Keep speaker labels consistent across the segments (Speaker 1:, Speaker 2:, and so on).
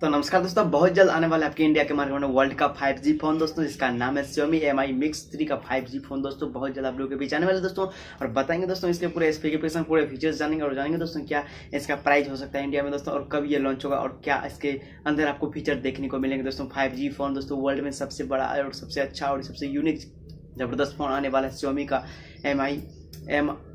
Speaker 1: तो नमस्कार दोस्तों, बहुत जल्द आने वाला है आपके इंडिया के मार्केट में वर्ल्ड का 5G फोन दोस्तों, जिसका नाम है Xiaomi Mi Mix 3 का 5G फोन दोस्तों। बहुत जल्द आप लोगों के बीच आने वाले दोस्तों, और बताएंगे दोस्तों इसके पूरे स्पेसिफिकेशन, पूरे फीचर्स जानेंगे और जानेंगे दोस्तों क्या इसका प्राइस हो सकता है इंडिया में दोस्तों, और कब ये लॉन्च होगा और क्या इसके अंदर आपको फीचर देखने को मिलेंगे दोस्तों। 5G फोन दोस्तों वर्ल्ड में सबसे बड़ा और सबसे अच्छा और सबसे यूनिक जबरदस्त फोन आने वाला है Xiaomi का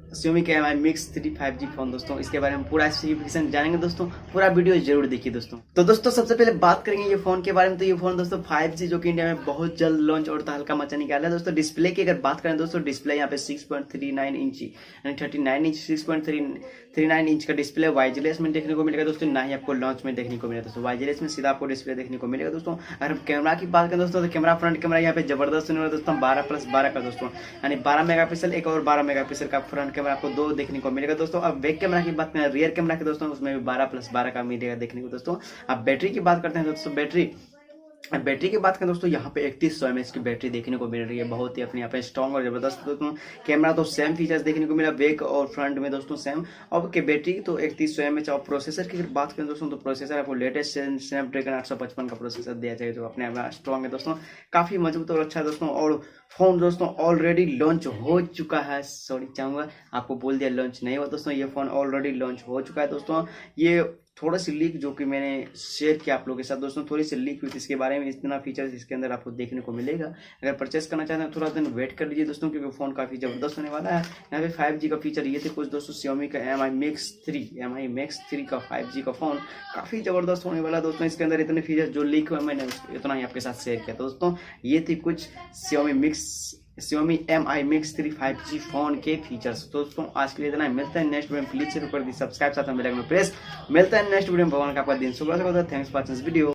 Speaker 1: Xiaomi के Mi Mix 3 5G फोन दोस्तों। इसके बारे में पूरा स्पेसिफिकेशन जानेंगे दोस्तों, पूरा वीडियो जरूर देखिए दोस्तों। तो दोस्तों सबसे पहले बात करेंगे ये फोन के बारे में। तो ये फोन दोस्तों 5G जो कि इंडिया में बहुत जल्द लॉन्च और तहलका मचा निकाला है दोस्तों। डिस्प्ले की अगर बात करें दोस्तों, डिस्प्ले यहाँ पे 6.39 इंच यानी 39 इंच 6.39 इंच का डिस्प्ले वायरलेस में देखने को मिलेगा दोस्तों, ना ही आपको लॉन्च में देखने को मिलेगा दोस्तों। वायरलेस में सीधा आपको डिस्प्ले देखने को मिलेगा दोस्तों। अगर हम कैमरा की बात करें दोस्तों, तो कैमरा फ्रंट कैमरा यहाँ पे जबरदस्त होने वाला दोस्तों, 12+12 का दोस्तों, यानी 12 मेगापिक्सल एक और 12 मेगापिक्सल का फ्रंट कैमरा आपको दो देखने को मिलेगा दोस्तों। अब बैक कैमरा की बात करें, रियर कैमरा की दोस्तों, उसमें भी 12+12 का मिलेगा देखने को दोस्तों। अब बैटरी की बात करते हैं दोस्तों, बैटरी की बात करें दोस्तों, यहाँ पे 3100 mAh की बैटरी देखने को मिल रही है, बहुत ही अपने यहाँ पे स्ट्रॉन्ग और जबरदस्त दोस्तों। कैमरा तो सेम फीचर्स देखने को मिला, बैक और फ्रंट में दोस्तों सेम। अब के बैटरी तो 3100 mAh। और प्रोसेसर की अगर बात करें दोस्तों, तो प्रोसेसर आपको लेटेस्ट स्नैपड्रैगन 855 का प्रोसेसर दिया जाएगा, जो अपने आप स्ट्रॉन्ग है दोस्तों, काफी मजबूत और अच्छा है दोस्तों। और फोन दोस्तों ऑलरेडी लॉन्च हो चुका है, सॉरी चाहूंगा आपको बोल दिया लॉन्च नहीं हुआ दोस्तों, ये फोन ऑलरेडी लॉन्च हो चुका है दोस्तों। ये थोड़ा सी लीक जो कि मैंने शेयर किया आप लोगों के साथ दोस्तों, थोड़ी सी लीक हुई थी, इसके बारे में इतना फीचर्स इसके अंदर आपको देखने को मिलेगा। अगर परचेस करना चाहते हैं थोड़ा दिन वेट कर लीजिए दोस्तों, क्योंकि फोन काफी जबरदस्त होने वाला है। यहाँ पे 5G का फीचर ये थे कुछ दोस्तों, Xiaomi का Mi Mix 3 का 5G का फोन काफी जबरदस्त होने वाला है दोस्तों। इसके अंदर इतने फीचर जो लीक हुए मैंने इतना ही आपके साथ शेयर किया दोस्तों। ये थी कुछ Xiaomi Mi Mix 3 5G phone के फीचर्स दोस्तों। आज के लिए इतना, मिलता है नेक्स्ट वीडियो में। प्लीज शेयर कर दी सब्सक्राइब, साथ में बेल आइकन प्रेस। मिलता है नेक्स्ट वीडियो में। भगवान का आपका दिन शुभ हो। Thanks for watching this video.